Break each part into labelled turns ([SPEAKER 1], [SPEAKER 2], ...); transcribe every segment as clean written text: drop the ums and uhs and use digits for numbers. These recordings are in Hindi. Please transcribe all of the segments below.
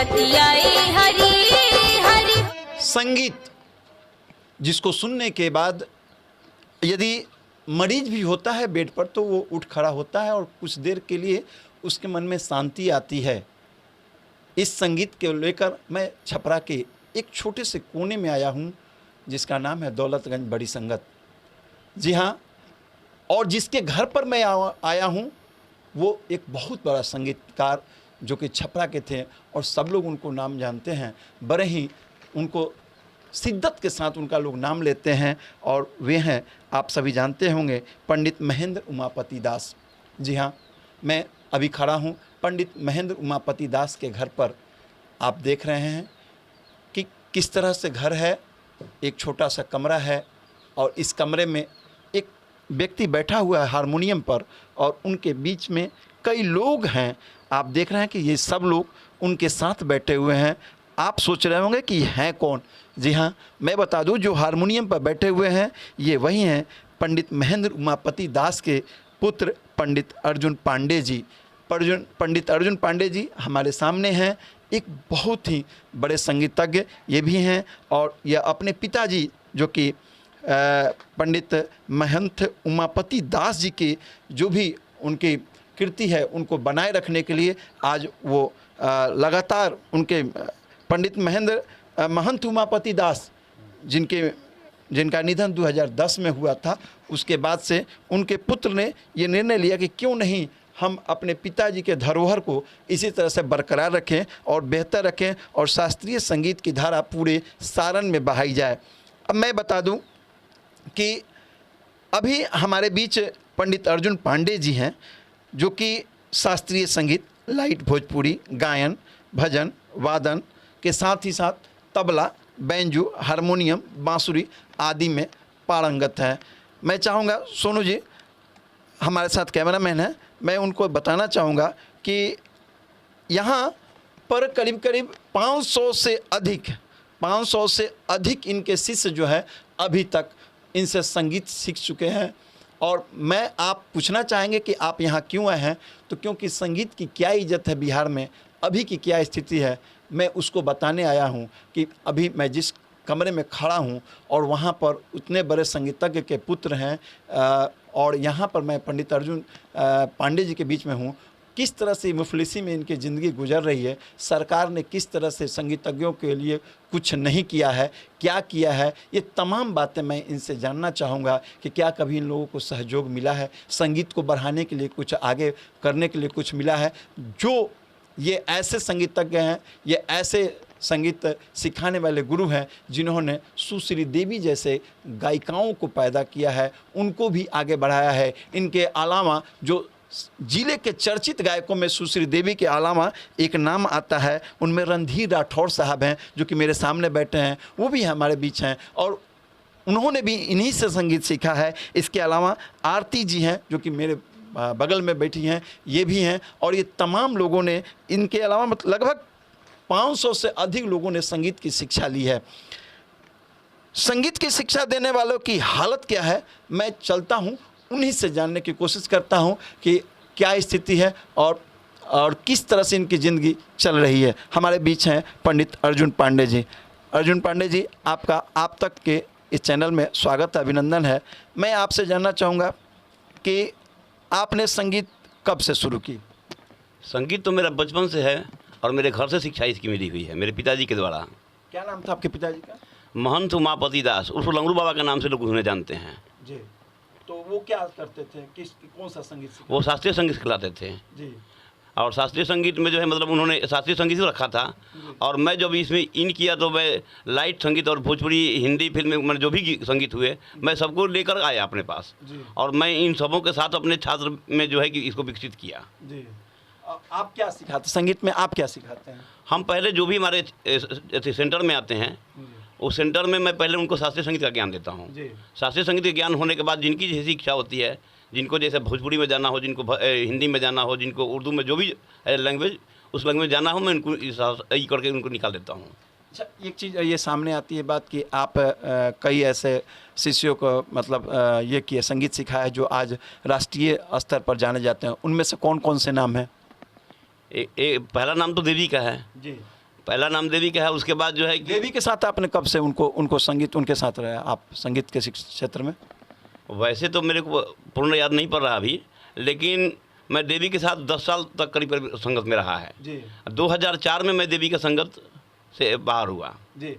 [SPEAKER 1] बतियाई हरी हरी।
[SPEAKER 2] संगीत जिसको सुनने के बाद यदि मरीज भी होता है बेड पर तो वो उठ खड़ा होता है और कुछ देर के लिए उसके मन में शांति आती है। इस संगीत के लेकर मैं छपरा के एक छोटे से कोने में आया हूँ जिसका नाम है दौलतगंज बड़ी संगत। जी हाँ, और जिसके घर पर मैं आया हूँ वो एक बहुत बड़ा संगीतकार जो कि छपरा के थे और सब लोग उनको नाम जानते हैं, बड़े ही उनको शिद्दत के साथ उनका लोग नाम लेते हैं और वे हैं, आप सभी जानते होंगे, पंडित महेंद्र उमापति दास। जी हाँ, मैं अभी खड़ा हूँ पंडित महेंद्र उमापति दास के घर पर। आप देख रहे हैं कि किस तरह से घर है, एक छोटा सा कमरा है और इस कमरे में एक व्यक्ति बैठा हुआ है हारमोनियम पर और उनके बीच में कई लोग हैं। आप देख रहे हैं कि ये सब लोग उनके साथ बैठे हुए हैं। आप सोच रहे होंगे कि हैं कौन। जी हाँ, मैं बता दूं जो हारमोनियम पर बैठे हुए हैं ये वही हैं पंडित महेंद्र उमापति दास के पुत्र पंडित अर्जुन पांडे जी। पंडित अर्जुन पांडे जी हमारे सामने हैं, एक बहुत ही बड़े संगीतज्ञ ये भी हैं और यह अपने पिताजी जो कि पंडित महेंद्र उमापति दास जी के जो भी उनकी कृति है उनको बनाए रखने के लिए आज वो लगातार उनके पंडित महंत उमापति दास जिनका निधन 2010 में हुआ था, उसके बाद से उनके पुत्र ने ये निर्णय लिया कि क्यों नहीं हम अपने पिताजी के धरोहर को इसी तरह से बरकरार रखें और बेहतर रखें और शास्त्रीय संगीत की धारा पूरे सारण में बहाई जाए। अब मैं बता दूं कि अभी हमारे बीच पंडित अर्जुन पांडे जी हैं जो कि शास्त्रीय संगीत, लाइट भोजपुरी, गायन, भजन, वादन के साथ ही साथ तबला, बैंजो, हारमोनियम, बांसुरी आदि में पारंगत है। मैं चाहूँगा सोनू जी हमारे साथ कैमरामैन हैं, मैं उनको बताना चाहूँगा कि यहाँ पर करीब करीब 500 से अधिक इनके शिष्य जो है अभी तक इनसे संगीत सीख चुके हैं। और मैं आप पूछना चाहेंगे कि आप यहाँ क्यों आए हैं, तो क्योंकि संगीत की क्या इज्जत है बिहार में, अभी की क्या स्थिति है, मैं उसको बताने आया हूँ कि अभी मैं जिस कमरे में खड़ा हूँ और वहाँ पर उतने बड़े संगीतज्ञ के पुत्र हैं और यहाँ पर मैं पंडित अर्जुन पांडे जी के बीच में हूँ। किस तरह से मुफलिसी में इनकी ज़िंदगी गुजर रही है, सरकार ने किस तरह से संगीतज्ञों के लिए कुछ नहीं किया है, क्या किया है, ये तमाम बातें मैं इनसे जानना चाहूँगा कि क्या कभी इन लोगों को सहयोग मिला है, संगीत को बढ़ाने के लिए कुछ आगे करने के लिए कुछ मिला है। जो ये ऐसे संगीतज्ञ हैं, ये ऐसे संगीत सिखाने वाले गुरु हैं जिन्होंने सुश्री देवी जैसे गायिकाओं को पैदा किया है, उनको भी आगे बढ़ाया है। इनके अलावा जो जिले के चर्चित गायकों में सुश्री देवी के अलावा एक नाम आता है, उनमें रणधीर राठौर साहब हैं जो कि मेरे सामने बैठे हैं, वो भी हमारे बीच हैं और उन्होंने भी इन्हीं से संगीत सीखा है। इसके अलावा आरती जी हैं जो कि मेरे बगल में बैठी हैं, ये भी हैं और ये तमाम लोगों ने, इनके अलावा लगभग 500 से अधिक लोगों ने संगीत की शिक्षा ली है। संगीत की शिक्षा देने वालों की हालत क्या है, मैं चलता हूँ उन्हीं से जानने की कोशिश करता हूँ कि क्या स्थिति है और किस तरह से इनकी ज़िंदगी चल रही है। हमारे बीच हैं पंडित अर्जुन पांडे जी। अर्जुन पांडे जी, आपका आप तक के इस चैनल में स्वागत है, अभिनंदन है। मैं आपसे जानना चाहूँगा कि आपने संगीत कब से शुरू की?
[SPEAKER 3] संगीत तो मेरा बचपन से है और मेरे घर से शिक्षा इसकी मिली हुई है, मेरे पिताजी के द्वारा।
[SPEAKER 2] क्या नाम था आपके पिताजी का?
[SPEAKER 3] महंत उमापति दास, उर्फ लंगड़ू बाबा के नाम से लोग उन्हें जानते हैं
[SPEAKER 2] जी। तो वो क्या करते थे, कौन सा संगीत सिखाते?
[SPEAKER 3] वो शास्त्रीय संगीत सिखलाते थे
[SPEAKER 2] जी।
[SPEAKER 3] और शास्त्रीय संगीत में जो है मतलब उन्होंने शास्त्रीय संगीत ही रखा था। और मैं जब इसमें इन किया तो मैं लाइट संगीत और भोजपुरी, हिंदी फिल्म में जो भी संगीत हुए मैं सबको लेकर आया अपने पास और मैं इन सबों के साथ अपने छात्र में जो है कि इसको विकसित किया।
[SPEAKER 2] जी। आप क्या सिखाते संगीत में, आप क्या सिखाते हैं?
[SPEAKER 3] हम पहले जो भी हमारे सेंटर में आते हैं उस सेंटर में मैं पहले उनको शास्त्रीय संगीत का ज्ञान देता हूँ। शास्त्रीय संगीत का ज्ञान होने के बाद जिनकी जैसी इच्छा होती है, जिनको जैसे भोजपुरी में जाना हो, जिनको हिंदी में जाना हो, जिनको उर्दू में जो भी लैंग्वेज उस लैंग्वेज जाना हो, मैं उनको ये करके उनको निकाल देता हूँ।
[SPEAKER 2] अच्छा, एक चीज़ ये सामने आती है बात कि आप कई ऐसे शिष्यों को मतलब ये किए, संगीत सिखाया जो आज राष्ट्रीय स्तर पर जाने जाते हैं, उनमें से कौन कौन से नाम हैं?
[SPEAKER 3] पहला नाम तो देवी का है
[SPEAKER 2] जी।
[SPEAKER 3] पहला नाम देवी का है। उसके बाद जो है कि
[SPEAKER 2] देवी के साथ आपने कब से उनको संगीत उनके साथ रहा आप संगीत के क्षेत्र में?
[SPEAKER 3] वैसे तो मेरे को पूर्ण याद नहीं पड़ रहा अभी, लेकिन मैं देवी के साथ 10 साल तक करीब करीब संगत में रहा है
[SPEAKER 2] जी।
[SPEAKER 3] 2004 में मैं देवी का संगत से बाहर हुआ
[SPEAKER 2] जी।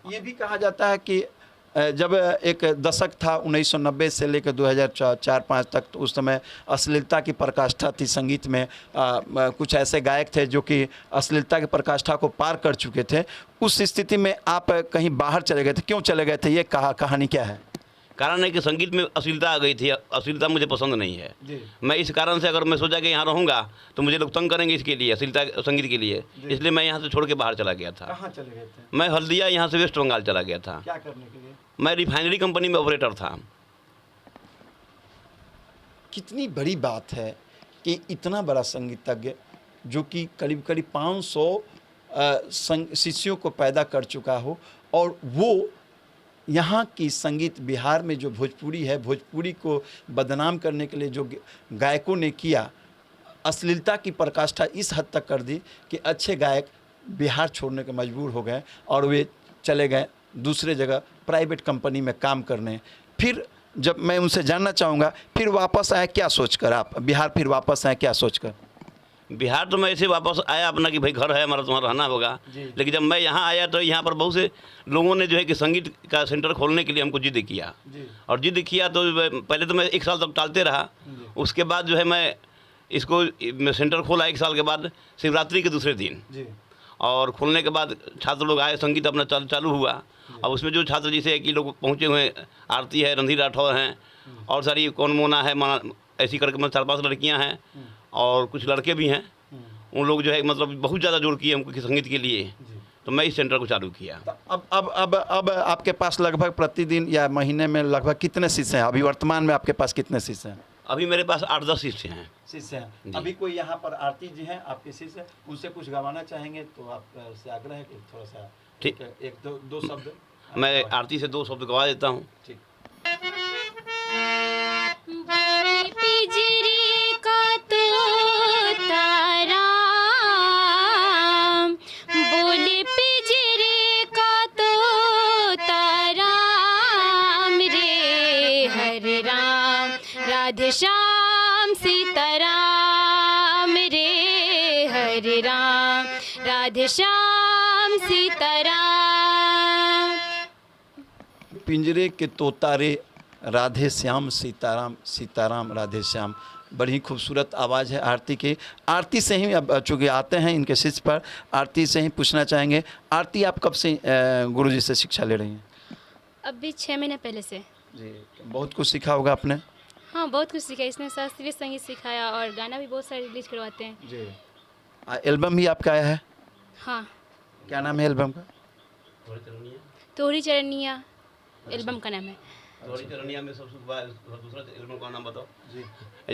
[SPEAKER 2] ये भी कहा जाता है कि जब एक दशक था 1990 से लेकर 2004-5 तक, तो उस समय अश्लीलता की पराकाष्ठा थी संगीत में। कुछ ऐसे गायक थे जो कि अश्लीलता की पराकाष्ठा को पार कर चुके थे। उस स्थिति में आप कहीं बाहर चले गए थे, क्यों चले गए थे, ये कहानी क्या है?
[SPEAKER 3] कारण है कि संगीत में अश्लीलता आ गई थी। अश्लीलता मुझे पसंद नहीं है
[SPEAKER 2] जी।
[SPEAKER 3] मैं इस कारण से अगर मैं सोचा कि यहाँ रहूँगा तो मुझे लोग तंग करेंगे इसके लिए, अश्लीलता संगीत के लिए, इसलिए मैं यहाँ से छोड़ के बाहर चला गया था।
[SPEAKER 2] कहाँ चले गए थे?
[SPEAKER 3] मैं हल्दिया यहाँ से वेस्ट बंगाल चला गया था।
[SPEAKER 2] क्या करने के लिए?
[SPEAKER 3] मैं रिफाइनरी कंपनी में ऑपरेटर था।
[SPEAKER 2] कितनी बड़ी बात है कि इतना बड़ा संगीतज्ञ जो कि करीब करीब 500 शिष्यों को पैदा कर चुका हो, और वो यहाँ की संगीत बिहार में जो भोजपुरी है, भोजपुरी को बदनाम करने के लिए जो गायकों ने किया, अश्लीलता की पराकाष्ठा इस हद तक कर दी कि अच्छे गायक बिहार छोड़ने के मजबूर हो गए और वे चले गए दूसरे जगह प्राइवेट कंपनी में काम करने। फिर जब मैं उनसे जानना चाहूँगा, फिर वापस आए क्या सोचकर, आप बिहार फिर वापस आए क्या सोचकर?
[SPEAKER 3] बिहार तो मैं ऐसे वापस आया अपना कि भाई घर है हमारा, तुम्हारा रहना होगा। लेकिन जब मैं यहाँ आया तो यहाँ पर बहुत से लोगों ने जो है कि संगीत का सेंटर खोलने के लिए हमको जिद किया, और जिद किया तो पहले तो मैं 1 साल तक टालते रहा। उसके बाद जो है मैं इसको सेंटर खोला 1 साल के बाद, शिवरात्रि के दूसरे दिन। और खोलने के बाद छात्र लोग आए, संगीत अपना चालू हुआ। अब उसमें जो छात्र जैसे कि लोग पहुँचे हुए हैं, आरती है, रणधीर राठौर हैं, और सारी कौन मोना है, ऐसी करके मतलब 4-5 लड़कियाँ हैं और कुछ लड़के भी हैं। उन लोग जो है मतलब बहुत ज़्यादा जोर किए हमको संगीत के लिए, तो मैं इस सेंटर को चालू किया।
[SPEAKER 2] अब आपके पास लगभग प्रतिदिन या महीने में लगभग कितने शिष्य हैं? अभी वर्तमान में आपके पास कितने शिष्य हैं?
[SPEAKER 3] अभी मेरे पास 8-10 शिष्य हैं।
[SPEAKER 2] अभी कोई यहाँ पर आरती जी हैं आपके शिष्य, उनसे कुछ गवाना चाहेंगे तो आप से आग्रह है कि थोड़ा सा
[SPEAKER 3] ठीक,
[SPEAKER 2] एक दो शब्द
[SPEAKER 3] मैं आरती से 2 शब्द गवा देता हूँ।
[SPEAKER 2] ठीक।
[SPEAKER 1] पिंजरे का तोता राम, बोले पिंजरे का तोता राम रे, हरे राम राधे श्याम सीताराम रे, हरे राम राधे श्याम सीताराम।
[SPEAKER 2] पिंजरे के तोता रे, राधे श्याम सीताराम, सीताराम राधे श्याम। बड़ी खूबसूरत आवाज़ है आरती की। आरती से ही अब चूँकि आते हैं इनके शिष्य पर, आरती से ही पूछना चाहेंगे, आरती आप कब से गुरुजी से शिक्षा ले रही हैं?
[SPEAKER 4] अभी 6 महीने पहले से।
[SPEAKER 2] जी। बहुत कुछ सीखा होगा आपने?
[SPEAKER 4] हाँ, बहुत कुछ सीखा। इसने शास्त्रीय संगीत सिखाया और गाना भी बहुत सारे रिलीज करवाते हैं।
[SPEAKER 2] जी। एल्बम भी आपका आया है?
[SPEAKER 4] हाँ।
[SPEAKER 2] क्या नाम है एल्बम का?
[SPEAKER 4] तोहरी चरनिया एल्बम का नाम है।
[SPEAKER 3] तोहरी चरनिया में सबसे दूसरा एल्बम का नाम बताओ जी।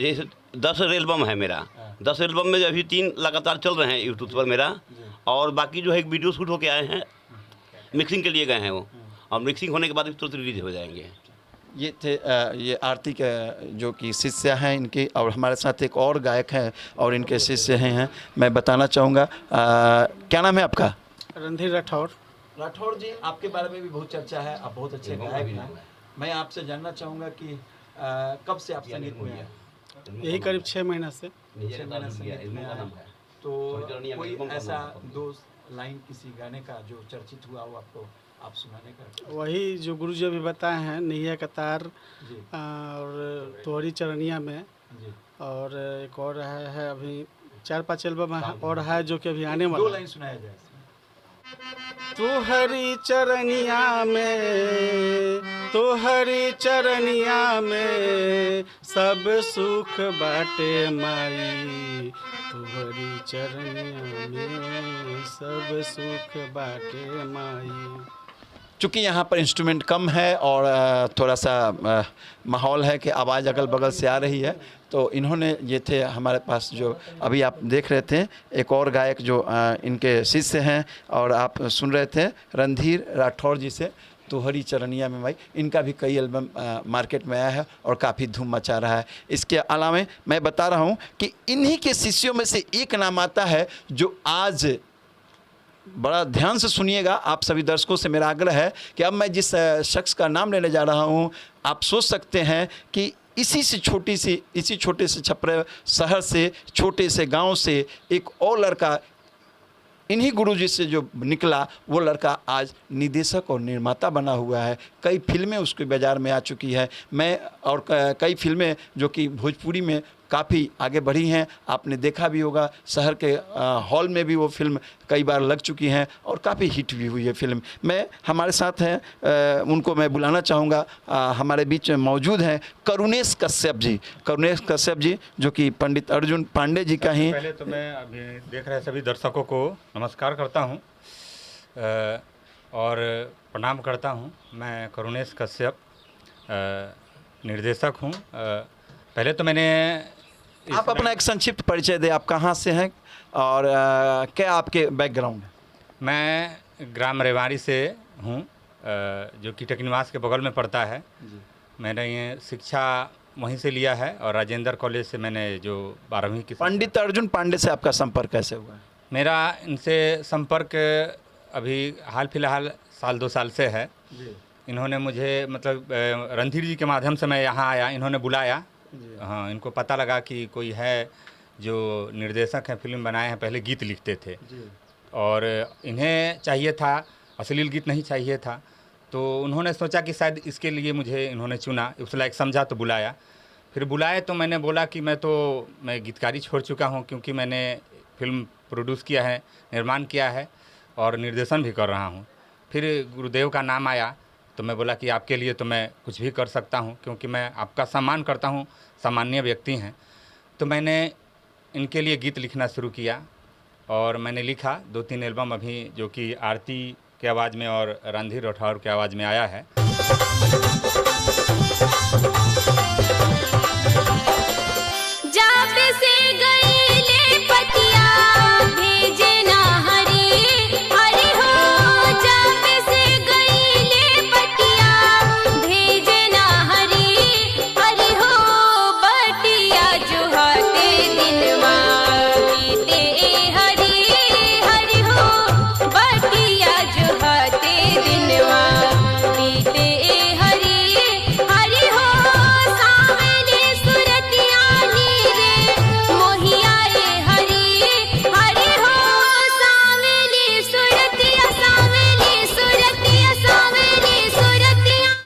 [SPEAKER 3] जैसे 10 एल्बम है मेरा, 10 एल्बम में अभी 3 लगातार चल रहे हैं यूट्यूब पर मेरा, और बाकी जो है एक वीडियो शूट होके आए हैं, मिक्सिंग के लिए गए हैं वो, और मिक्सिंग होने के बाद तुरंत रिलीज हो जाएंगे।
[SPEAKER 2] ये थे ये आरती के जो कि शिष्य हैं इनके, और हमारे साथ एक और गायक हैं और इनके शिष्य हैं। मैं बताना चाहूँगा, क्या नाम है आपका?
[SPEAKER 5] रणधीर राठौर।
[SPEAKER 2] राठौर जी, आपके बारे में भी बहुत चर्चा है, आप बहुत अच्छे गायक हैं। मैं आपसे जानना चाहूँगा कि कब से आप संगीत में हैं?
[SPEAKER 5] यही करीब 6 महीना से।
[SPEAKER 2] 6 महीना संगीत में आए। तो कोई ऐसा 2 लाइन किसी गाने का जो चर्चित हुआ हो आपको, आप सुनाने का?
[SPEAKER 5] वही जो गुरुजी अभी बताए हैं, नैया का तार और तोहरी चरनिया में, और एक और है अभी 4-5 एल्बम और है जो कि अभी आने वाला।
[SPEAKER 2] 2 लाइन सुनाया जाए।
[SPEAKER 5] तोहरी चरनिया में, तोहरी चरनिया में सब सुख बाटे माई, तोहरी चरनिया में सब सुख बाटे माई।
[SPEAKER 2] चूँकि यहाँ पर इंस्ट्रूमेंट कम है और थोड़ा सा माहौल है कि आवाज़ अगल बगल से आ रही है, तो इन्होंने, ये थे हमारे पास जो अभी आप देख रहे थे, एक और गायक जो इनके शिष्य हैं, और आप सुन रहे थे रणधीर राठौर जी से, तोहरी चरनिया में भाई। इनका भी कई एल्बम मार्केट में आया है और काफ़ी धूम मचा रहा है। इसके अलावा मैं बता रहा हूँ कि इन्हीं के शिष्यों में से एक नाम आता है जो आज बड़ा ध्यान से सुनिएगा। आप सभी दर्शकों से मेरा आग्रह है कि अब मैं जिस शख्स का नाम लेने जा रहा हूँ, आप सोच सकते हैं कि इसी छोटे से छपरे शहर से, छोटे से गांव से एक और लड़का, इन्हीं गुरुजी से जो निकला, वो लड़का आज निर्देशक और निर्माता बना हुआ है। कई फिल्में उसके बाज़ार में आ चुकी है। और कई फिल्में जो कि भोजपुरी में काफ़ी आगे बढ़ी हैं, आपने देखा भी होगा। शहर के हॉल में भी वो फिल्म कई बार लग चुकी हैं और काफ़ी हिट भी हुई है फिल्म। हमारे साथ हैं, उनको मैं बुलाना चाहूँगा। हमारे बीच में मौजूद हैं करुणेश कश्यप जी। करुणेश कश्यप जी जो कि पंडित अर्जुन पांडे जी का ही।
[SPEAKER 6] पहले तो मैं अभी देख रहे सभी दर्शकों को नमस्कार करता हूँ और प्रणाम करता हूँ। मैं करुणेश कश्यप निर्देशक हूँ। पहले तो मैंने
[SPEAKER 2] आप अपना एक संक्षिप्त परिचय दें, आप कहाँ से हैं और क्या आपके बैकग्राउंड है?
[SPEAKER 6] मैं ग्राम रेवाड़ी से हूँ, जो कि टेकनिवास के बगल में पड़ता है। मैंने ये शिक्षा वहीं से लिया है और राजेंद्र कॉलेज से मैंने जो 12वीं की।
[SPEAKER 2] पंडित अर्जुन पांडे से आपका संपर्क कैसे हुआ है?
[SPEAKER 6] मेरा इनसे संपर्क अभी हाल फिलहाल साल 2 साल से है। इन्होंने मुझे मतलब रणधीर जी के माध्यम से मैं यहाँ आया, इन्होंने बुलाया। हाँ, इनको पता लगा कि कोई है जो निर्देशक हैं, फिल्म बनाए हैं, पहले गीत लिखते थे और इन्हें चाहिए था, अश्लील गीत नहीं चाहिए था। तो उन्होंने सोचा कि शायद इसके लिए मुझे इन्होंने चुना, उस लायक समझा तो बुलाया। फिर बुलाए तो मैंने बोला कि मैं गीतकारी छोड़ चुका हूँ, क्योंकि मैंने फिल्म प्रोड्यूस किया है, निर्माण किया है और निर्देशन भी कर रहा हूँ। फिर गुरुदेव का नाम आया तो मैं बोला कि आपके लिए तो मैं कुछ भी कर सकता हूँ, क्योंकि मैं आपका सम्मान करता हूँ, सामान्य व्यक्ति हैं। तो मैंने इनके लिए गीत लिखना शुरू किया और मैंने लिखा 2-3 एल्बम अभी, जो कि आरती के आवाज़ में और रणधीर राठौर के आवाज़ में आया है।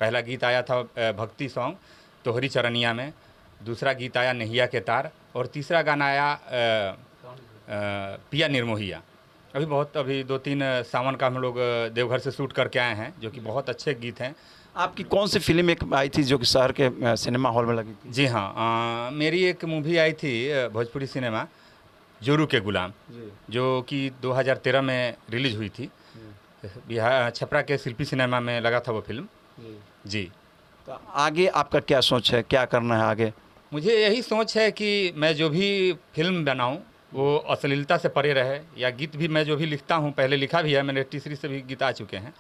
[SPEAKER 6] पहला गीत आया था भक्ति सॉन्ग तोहरी चरनिया में, दूसरा गीत आया नैया के तार और तीसरा गाना आया पिया निर्मोहिया। अभी 2-3 सावन का हम लोग देवघर से शूट करके आए हैं, जो कि बहुत अच्छे गीत हैं।
[SPEAKER 2] आपकी कौन सी फिल्म एक आई थी जो कि शहर के सिनेमा हॉल में लगी थी?
[SPEAKER 6] जी हाँ, मेरी एक मूवी आई थी भोजपुरी सिनेमा, जोरू के गुलाम, जो कि 2013 में रिलीज हुई थी। बिहार छपरा के शिल्पी सिनेमा में लगा था वो फिल्म जी।
[SPEAKER 2] तो आगे आपका क्या सोच है, क्या करना है आगे?
[SPEAKER 6] मुझे यही सोच है कि मैं जो भी फिल्म बनाऊं वो अश्लीलता से परे रहे, या गीत भी मैं जो भी लिखता हूं, पहले लिखा भी है, मैंने टीसरी से भी गीत आ चुके हैं,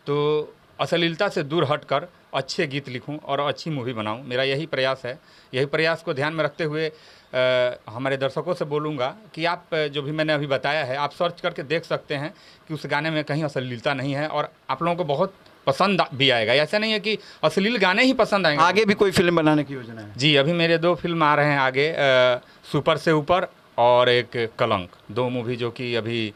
[SPEAKER 6] तो अश्लीलता से दूर हटकर अच्छे गीत लिखूं और अच्छी मूवी बनाऊं। मेरा यही प्रयास है। यही प्रयास को ध्यान में रखते हुए हमारे दर्शकों से बोलूँगा कि आप जो भी मैंने अभी बताया है, आप सर्च करके देख सकते हैं कि उस गाने में कहीं अश्लीलता नहीं है और आप लोगों को बहुत पसंद भी आएगा। ऐसा नहीं है कि अश्लील गाने ही पसंद आएंगे।
[SPEAKER 2] आगे भी कोई फिल्म बनाने की योजना है?
[SPEAKER 6] जी, अभी मेरे 2 फिल्म आ रहे हैं आगे, सुपर से ऊपर और एक कलंक, 2 मूवी जो कि अभी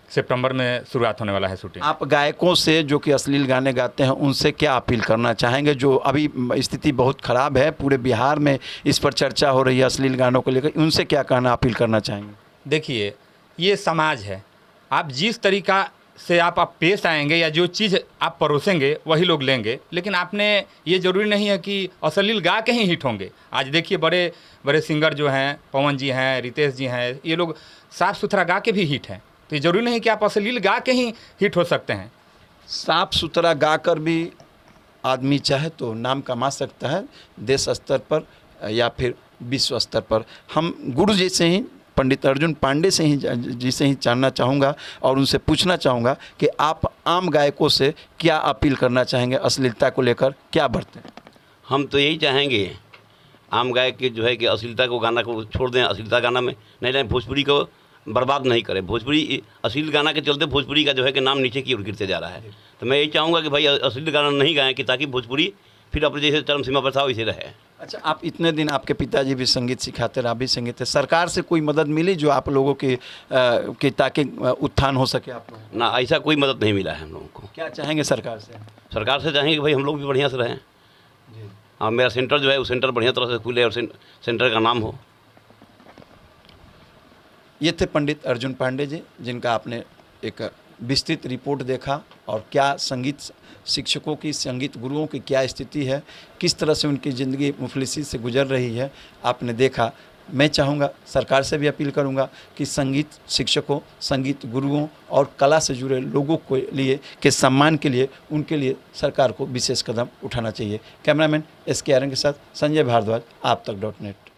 [SPEAKER 6] सितंबर में शुरुआत होने वाला है शूटिंग।
[SPEAKER 2] आप गायकों से जो कि अश्लील गाने गाते हैं उनसे क्या अपील करना चाहेंगे? जो अभी स्थिति बहुत ख़राब है, पूरे बिहार में इस पर चर्चा हो रही है अश्लील गानों को लेकर, उनसे क्या कहना, अपील करना चाहेंगे?
[SPEAKER 6] देखिए, ये समाज है, आप जिस तरीका से आप पेश आएंगे या जो चीज़ आप परोसेंगे वही लोग लेंगे। लेकिन आपने ये ज़रूरी नहीं है कि अश्लील गा के ही हिट होंगे। आज देखिए बड़े बड़े सिंगर जो हैं, पवन जी हैं, रितेश जी हैं, ये लोग साफ़ सुथरा गा के भी हिट हैं। तो ये ज़रूरी नहीं कि आप अश्लील गा के ही हिट हो सकते हैं।
[SPEAKER 2] साफ सुथरा गाकर भी आदमी चाहे तो नाम कमा सकता है, देश स्तर पर या फिर विश्व स्तर पर। हम गुरु जी से ही, पंडित अर्जुन पांडे से ही जानना चाहूँगा और उनसे पूछना चाहूँगा कि आप आम गायकों से क्या अपील करना चाहेंगे, अश्लीलता को लेकर क्या बरतें?
[SPEAKER 3] हम तो यही चाहेंगे आम गायक के जो है कि अश्लीलता को गाना को छोड़ दें, अश्लीलता गाना में नहीं लें, भोजपुरी को बर्बाद नहीं करे। भोजपुरी अश्लील गाना के चलते भोजपुरी का जो है कि नाम नीचे की ओर गिरते जा रहा है। तो मैं यही चाहूँगा कि भाई अश्लील गाना नहीं गाएं कि ताकि भोजपुरी फिर अपने जैसे चरम सीमा पर था वैसे रहे।
[SPEAKER 2] अच्छा, आप इतने दिन आपके पिताजी भी संगीत सिखाते रहे, आप भी संगीत, सरकार से कोई मदद मिली जो आप लोगों की ताकि उत्थान हो सके आप लोगों?
[SPEAKER 3] ना, ऐसा कोई मदद नहीं मिला है हम लोगों को।
[SPEAKER 2] क्या चाहेंगे सरकार से?
[SPEAKER 3] सरकार से चाहेंगे कि भाई हम लोग भी बढ़िया से रहें। हाँ, मेरा सेंटर जो है वो सेंटर बढ़िया तरह से खुले और सेंटर का नाम हो।
[SPEAKER 2] ये थे पंडित अर्जुन पांडे जी, जिनका आपने एक विस्तृत रिपोर्ट देखा और क्या संगीत शिक्षकों की, संगीत गुरुओं की क्या स्थिति है, किस तरह से उनकी ज़िंदगी मुफलिसी से गुजर रही है, आपने देखा। मैं चाहूँगा, सरकार से भी अपील करूँगा कि संगीत शिक्षकों, संगीत गुरुओं और कला से जुड़े लोगों के लिए के सम्मान के लिए उनके लिए सरकार को विशेष कदम उठाना चाहिए। कैमरामैन SK आर्यन के साथ संजय भारद्वाज, आप तक .net।